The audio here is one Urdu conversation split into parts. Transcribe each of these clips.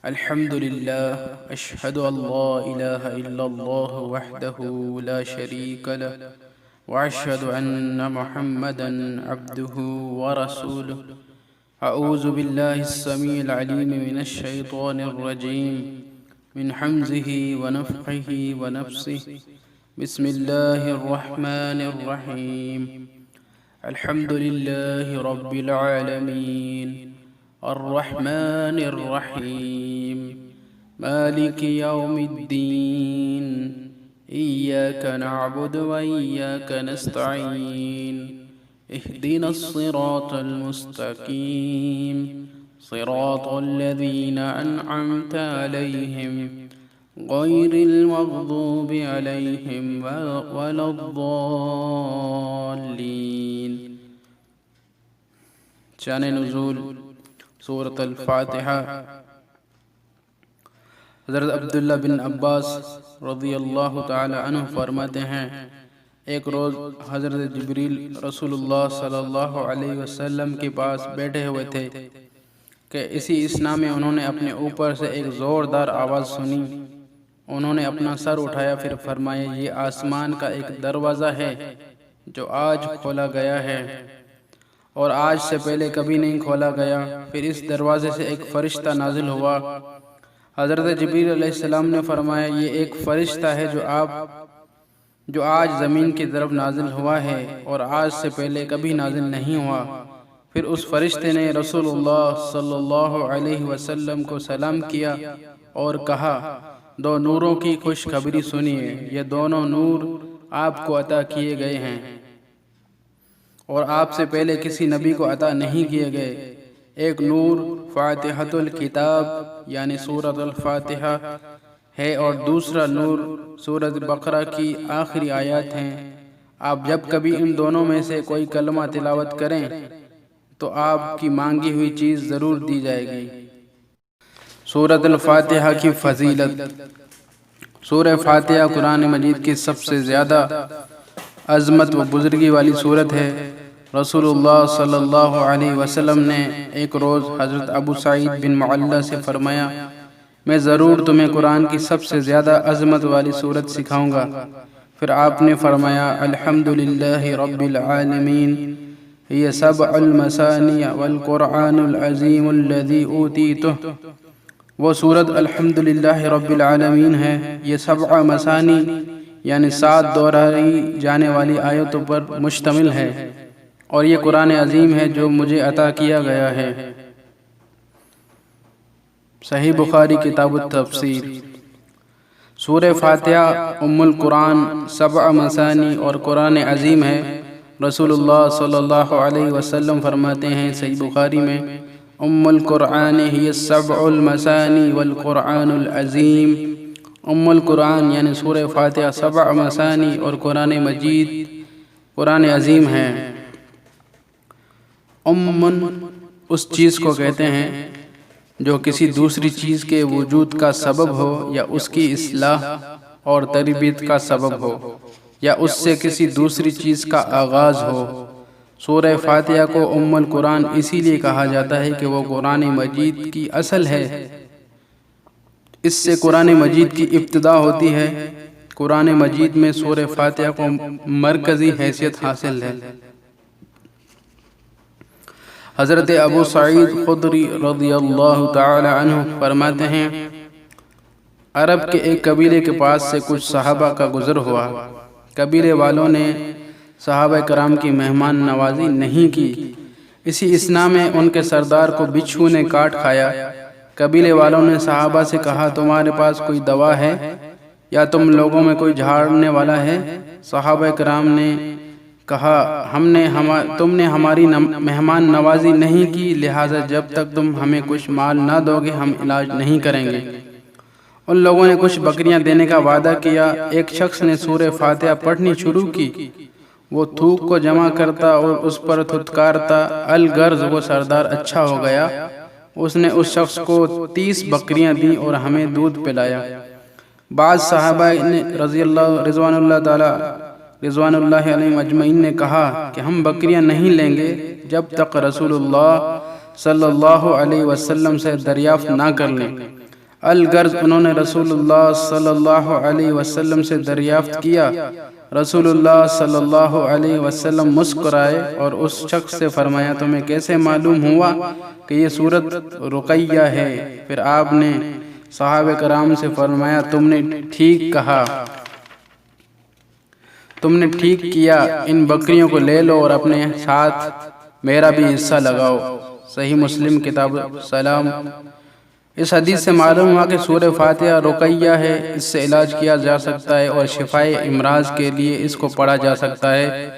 الحمد لله أشهد أن لا إله إلا الله وحده لا شريك له وأشهد أن محمدا عبده ورسوله. أعوذ بالله السميع العليم من الشيطان الرجيم من حمزه ونفخه ونفسه. بسم الله الرحمن الرحيم. الحمد لله رب العالمين الرحمن الرحيم مالك يوم الدين إياك نعبد وإياك نستعين اهدنا الصراط المستقيم صراط الذين أنعمت عليهم غير المغضوب عليهم ولا الضالين. شان نزول سورۃ الفاتحہ. حضرت عبداللہ بن عباس رضی اللہ تعالی عنہ فرماتے ہیں، ایک روز حضرت جبریل رسول اللہ صلی اللہ علیہ وسلم کے پاس بیٹھے ہوئے تھے کہ اسی اثنا میں انہوں نے اپنے اوپر سے ایک زوردار آواز سنی. انہوں نے اپنا سر اٹھایا، پھر فرمایا، یہ آسمان کا ایک دروازہ ہے جو آج کھولا گیا ہے اور آج سے پہلے کبھی نہیں کھولا گیا. پھر اس دروازے سے ایک فرشتہ نازل ہوا. حضرت جبریل علیہ السلام نے فرمایا، یہ ایک فرشتہ ہے جو آج زمین کی طرف نازل ہوا ہے اور آج سے پہلے کبھی نازل نہیں ہوا. پھر اس فرشتے نے رسول اللہ صلی اللہ علیہ وسلم کو سلام کیا اور کہا، دو نوروں کی خوشخبری سنیے، یہ دونوں نور آپ کو عطا کیے گئے ہیں اور آپ سے پہلے کسی نبی کو عطا نہیں کیے گئے. ایک نور فاتحۃ الکتاب یعنی سورۃ الفاتحہ ہے اور دوسرا نور سورۃ بقرہ کی آخری آیات ہیں. آپ جب کبھی ان دونوں میں سے کوئی کلمہ تلاوت کریں تو آپ کی مانگی ہوئی چیز ضرور دی جائے گی. سورۃ الفاتحہ کی فضیلت. سورہ فاتحہ قرآن مجید کی سب سے زیادہ عظمت و بزرگی والی سورت ہے. رسول اللہ صلی اللہ علیہ وسلم نے ایک روز حضرت ابو سعید بن معلہ سے فرمایا، میں ضرور تمہیں قرآن کی سب سے زیادہ عظمت والی سورت سکھاؤں گا. پھر آپ نے فرمایا، الحمدللہ رب العالمین یہ سبع المثانی والقرآن العظیم الذی اوتیتہ. وہ سورت الحمدللہ رب العالمین ہے. یہ سبع مثانی یعنی 7 دہرائی جانے والی آیتوں پر مشتمل ہے اور یہ قرآن عظیم ہے جو مجھے عطا کیا گیا ہے. صحیح بخاری کتاب التفسیر. سورہ فاتحہ ام القرآن، 7 مثانی اور قرآن عظیم ہے. رسول اللہ صلی اللہ علیہ وسلم فرماتے ہیں صحیح بخاری میں، ام القرآن ہی 7 المثانی والقرآن العظیم. ام القرآن یعنی سورہ فاتحہ 7 مثانی اور قرآن مجید قرآن عظیم ہے. امن اس چیز کو کہتے ہیں جو کسی دوسری چیز کے وجود کا سبب ہو یا اس کی اصلاح اور تربیت کا سبب ہو یا اس سے کسی دوسری چیز کا آغاز ہو. سورہ فاتحہ کو ام القرآن اسی لیے کہا جاتا ہے کہ وہ قرآن مجید کی اصل ہے. اس سے قرآن مجید کی ابتدا ہوتی ہے. قرآن مجید میں سورہ فاتحہ کو مرکزی حیثیت حاصل ہے. حضرت ابو سعید خدری رضی اللہ تعالی عنہ فرماتے ہیں، عرب کے ایک قبیلے کے پاس سے کچھ صحابہ کا گزر ہوا. قبیلے والوں نے صحابہ کرام کی مہمان نوازی نہیں کی. اسی اثنا میں ان کے سردار کو بچھو نے کاٹ کھایا. قبیلے والوں نے صحابہ سے کہا، تمہارے پاس کوئی دوا ہے یا تم لوگوں میں کوئی جھاڑنے والا ہے؟ صحابہ کرام نے کہا، تم نے ہماری مہمان نوازی نہیں کی، لہٰذا جب تک تم ہمیں کچھ مال نہ دو گے ہم علاج نہیں کریں گے. ان لوگوں نے کچھ بکریاں دینے کا وعدہ کیا. ایک شخص نے سورہ فاتحہ پڑھنی شروع کی. وہ تھوک کو جمع کرتا اور اس پر تھتکارتا. الغرض وہ سردار اچھا ہو گیا. اس نے اس شخص کو 30 بکریاں دیں اور ہمیں دودھ پلایا. بعض صحابہ نے رضوان اللہ علیہ اجمعین نے کہا کہ ہم بکریاں نہیں لیں گے جب تک رسول اللہ صلی اللہ علیہ وسلم سے دریافت نہ کر لیں. الغرض انہوں نے رسول اللہ صلی اللہ علیہ وسلم سے دریافت کیا۔ رسول اللہ صلی اللہ علیہ وسلم مسکرائے اور اس شخص سے فرمایا تمہیں کیسے معلوم ہوا کہ یہ سورت رقیہ ہے؟ پھر آپ نے صحابہ کرام سے فرمایا تم نے ٹھیک کہا، تم نے ٹھیک کیا، ان بکریوں کو لے لو اور اپنے ساتھ میرا بھی حصہ لگاؤ۔ صحیح مسلم کتاب سلام۔ اس حدیث سے معلوم ہوا کہ سورہ فاتحہ رقیہ ہے، اس سے علاج کیا جا سکتا ہے اور شفائے امراض کے لیے اس کو پڑھا جا سکتا ہے۔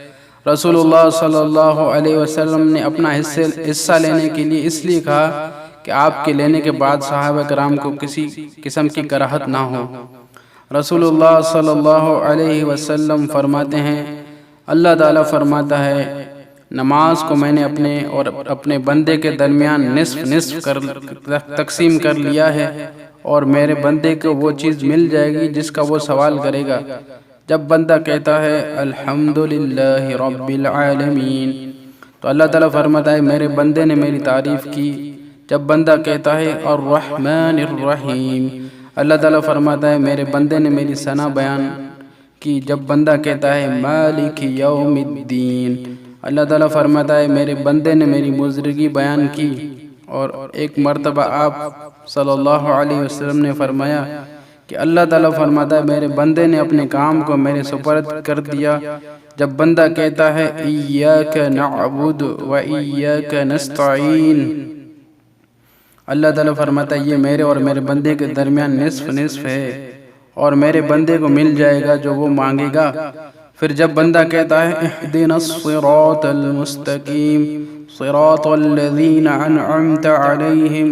رسول اللہ صلی اللہ علیہ وسلم نے اپنا حصہ لینے کے لیے اس لیے کہا کہ آپ کے لینے کے بعد صحابہ کرام کو کسی قسم کی کراہت نہ ہو۔ رسول اللہ صلی اللہ علیہ وسلم فرماتے ہیں، اللہ تعالیٰ فرماتا ہے نماز کو میں نے اپنے اور اپنے بندے کے درمیان نصف تقسیم کر لیا ہے، اور میرے بندے کو وہ چیز مل جائے گی جس کا وہ سوال کرے گا۔ جب بندہ کہتا ہے الحمدللہ رب العالمین تو اللہ تعالیٰ فرماتا ہے میرے بندے نے میری تعریف کی۔ جب بندہ کہتا ہے الرحمن الرحیم، اللہ تعالیٰ فرماتا ہے میرے بندے نے میری ثنا بیان کی۔ جب بندہ کہتا ہے مالک یوم الدین، اللہ تعالیٰ فرماتا ہے میرے بندے نے میری بزرگی بیان کی۔ اور ایک مرتبہ آپ صلی اللہ علیہ وسلم نے فرمایا کہ اللہ تعالیٰ فرماتا ہے میرے بندے نے اپنے کام کو میرے سپرد کر دیا۔ جب بندہ کہتا ہے ایاک نعبد و ایاک نستعین، اللہ تعالیٰ فرماتا ہے یہ میرے اور میرے بندے کے درمیان نصف ہے، اور میرے بندے کو مل جائے گا جو وہ مانگے گا۔ پھر جب بندہ کہتا ہے اہدنا الصراط المستقیم صراط الذین انعمت علیہم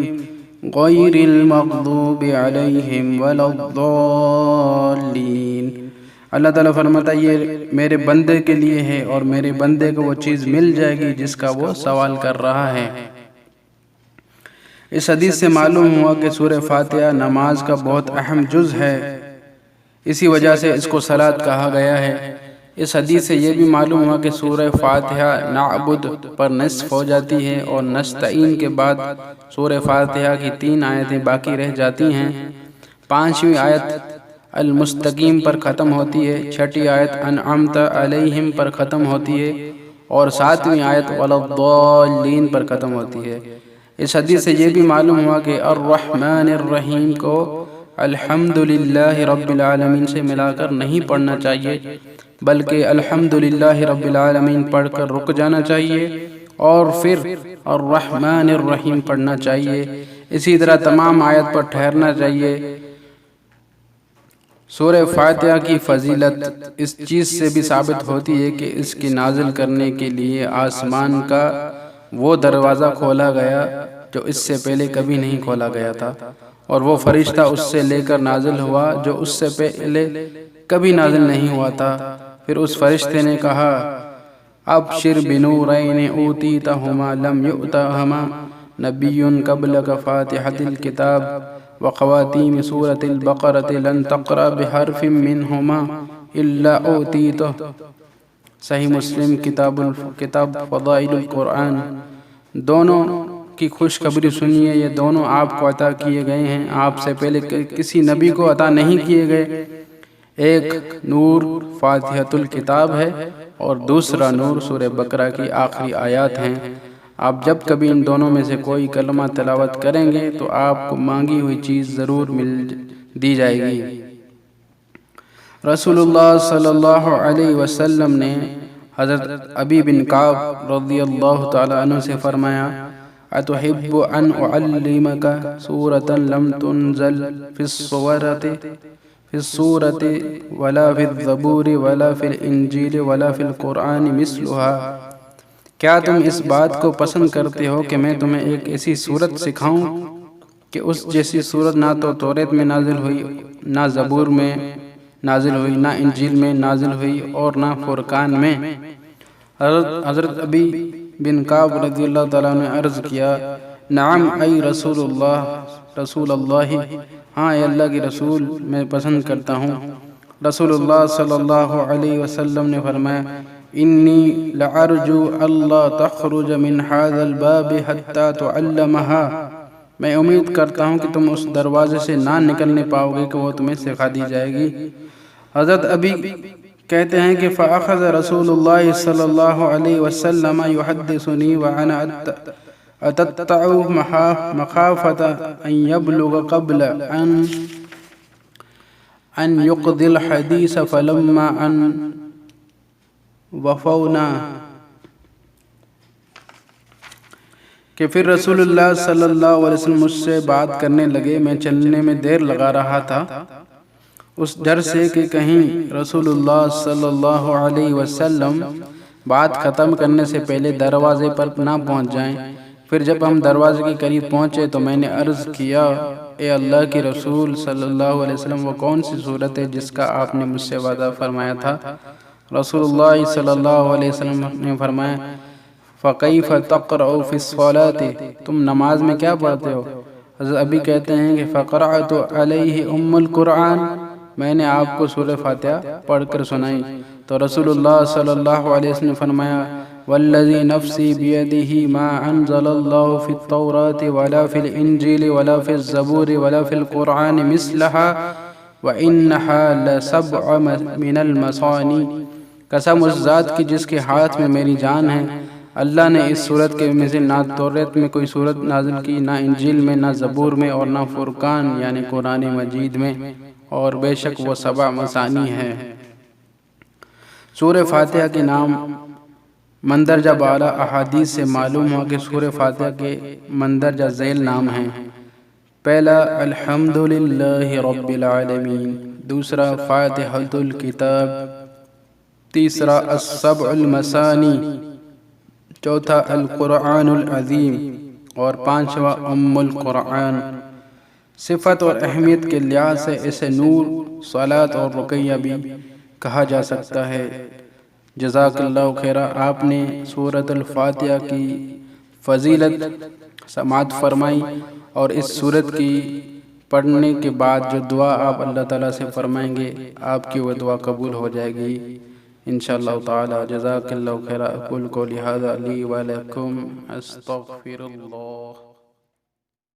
غیر المغضوب علیہم ولا الضالین، اللہ تعالیٰ فرماتا ہے یہ میرے بندے کے لیے ہے اور میرے بندے کو وہ چیز مل جائے گی جس کا وہ سوال کر رہا ہے۔ اس حدیث سے معلوم ہوا کہ سورہ فاتحہ نماز کا بہت اہم جز ہے، اسی وجہ سے اس کو صلاۃ کہا گیا ہے۔ اس حدیث سے یہ بھی معلوم ہوا کہ سورہ فاتحہ نعبد پر نصف ہو جاتی ہے اور نستعین کے بعد سورہ فاتحہ کی 3 آیتیں باقی رہ جاتی ہیں۔ 5ویں آیت المستقیم پر ختم ہوتی ہے، 6ٹھی آیت انعمت علیہم پر ختم ہوتی ہے، اور 7ویں آیت ولا الضالین پر ختم ہوتی ہے۔ اس حدیث سے یہ بھی معلوم ہوا کہ الرحمن الرحیم کو الحمدللہ رب العالمین سے ملا کر نہیں پڑھنا چاہیے، بلکہ الحمدللہ رب العالمین پڑھ کر رک جانا چاہیے اور پھر الرحمن الرحیم پڑھنا چاہیے۔ اسی طرح تمام آیت پر ٹھہرنا چاہیے۔ سورہ فاتحہ کی فضیلت اس چیز سے بھی ثابت ہوتی ہے کہ اس کی نازل کرنے کے لیے آسمان کا وہ دروازہ کھولا گیا جو اس سے پہلے کبھی نہیں کھولا گیا تھا، اور وہ فرشتہ اس سے لے کر نازل ہوا جو اس سے پہلے کبھی نازل نہیں ہوا تھا۔ پھر اس فرشتے نے کہا ابشر بنورین اوتیتہما لم یؤتہما نبی قبلک فاتحۃ الکتاب وخواتیم سورۃ البقرۃ لن تقرأ بحرف منہما الا اوتیتہ۔ صحیح مسلم کتاب فضائل القرآن۔ دونوں کی خوشخبری سنیے، یہ دونوں آپ کو عطا کیے گئے ہیں، آپ سے پہلے کسی نبی کو عطا نہیں کیے گئے۔ ایک نور فاتحۃ الکتاب ہے اور دوسرا نور سورہ بقرہ کی آخری آیات ہیں۔ آپ جب کبھی ان دونوں میں سے کوئی کلمہ تلاوت کریں گے تو آپ کو مانگی ہوئی چیز ضرور مل دی جائے گی۔ رسول اللہ صلی اللہ علیہ وسلم نے حضرت ابی بن کعب رضی اللہ تعالی عنہ سے فرمایا اتحب ان اعلمک سورۃ لم تنزل فی السورۃ ولا فی الزبور ولا فی الانجیل ولا فی القرآن مثلها، کیا تم اس بات کو پسند کرتے ہو کہ میں تمہیں ایک ایسی سورت سکھاؤں کہ اس جیسی سورت نہ تو توریت میں نازل ہوئی، نہ زبور میں نازل ہوئی، نہ انجیل میں نازل ہوئی، اور نہ فرقان میں؟ حضرت ابی بن کعب رضی اللہ تعالیٰ نے عرض کیا نعم ای رسول اللہ، ہاں اے اللہ کی رسول، میں پسند کرتا ہوں۔ رسول اللہ صلی اللہ علیہ وسلم نے فرمایا انی لارجو اللہ تخرج من هذا الباب حتى تعلمها، میں امید کرتا ہوں کہ تم اس دروازے سے نہ نکلنے پاؤ گے کہ وہ تمہیں سکھا دی جائے گی۔ حضرت ابی کہتے ہیں کہ فَأَخَذَ رسول اللہ صلی اللہ علیہ وسلم يحدثني وأنا أتتبع مخافة أن يبلغ قبل أن يقضي الحديث فلما أن وفونا، کہ پھر رسول اللہ صلی اللہ علیہ وسلم مجھ سے بات کرنے لگے۔ میں چلنے میں دیر لگا رہا تھا اس ڈر سے کہ کہیں رسول اللہ صلی اللہ علیہ وسلم بات ختم کرنے سے پہلے دروازے پر نہ پہنچ جائیں۔ پھر جب ہم دروازے کے قریب پہنچے تو میں نے عرض کیا، اے اللہ کے رسول صلی اللہ علیہ وسلم، وہ کون سی صورت ہے جس کا آپ نے مجھ سے وعدہ فرمایا تھا؟ رسول اللہ صلی اللہ علیہ وسلم نے فرمایا، فَكَيْفَ تَقْرَأُ فِي الصَّلَاةِ، تم نماز میں کیا پڑھتے ہو؟ حضرت ابی کہتے ہیں کہ فَقَرَأْتُ عَلَيْهِ أُمُّ الْقُرْآنِ، میں نے آپ کو سورہ فاتحہ پڑھ کر سنائی تو رسول اللہ صلی اللہ علیہ وسلم نے فرمایا، وَالَّذِي نَفْسِي بِيَدِهِ مَا أَنزَلَ اللَّهُ فِي التَّوْرَاةِ وَلَا فِي الْإِنْجِيلِ وَلَا فِي الزَّبُورِ وَلَا فِي الْقُرْآنِ مِثْلَهَا وَإِنَّهَا لَسَبْعٌ مِّنَ الْمَثَانِي، قسم اس ذات کی جس کے ہاتھ میں میری جان ہے، اللہ نے اس صورت کے مثل نہ توریت میں کوئی صورت نازل کی، نہ انجیل میں، نہ زبور میں، اور نہ فرقان یعنی قرآن مجید میں، اور بے شک وہ 7 مثانی ہے۔ سورہ فاتحہ کے نام مندرجہ بالا احادیث سے معلوم ہوا کہ سورہ فاتحہ کے مندرجہ ذیل نام ہیں: پہلا الحمدللہ رب العالمین، دوسرا فاتحۃ الکتاب، تیسرا السبع المثانی، چوتھا القرآن العظیم، اور پانچواں ام القرآن۔ صفت اور اہمیت کے لحاظ سے اسے نور، صلاۃ اور رقیہ بھی کہا جا سکتا ہے۔ جزاک اللہ خیرہ۔ آپ نے سورۃ الفاتحہ کی فضیلت سماعت فرمائی، اور اس سورت کی پڑھنے کے بعد جو دعا آپ اللہ تعالیٰ سے فرمائیں گے، آپ کی وہ دعا قبول ہو جائے گی انشاءاللہ تعالی۔ جزاک اللہ خیرہ۔ اقول قولی ھذا لی ولکم، استغفر اللہ۔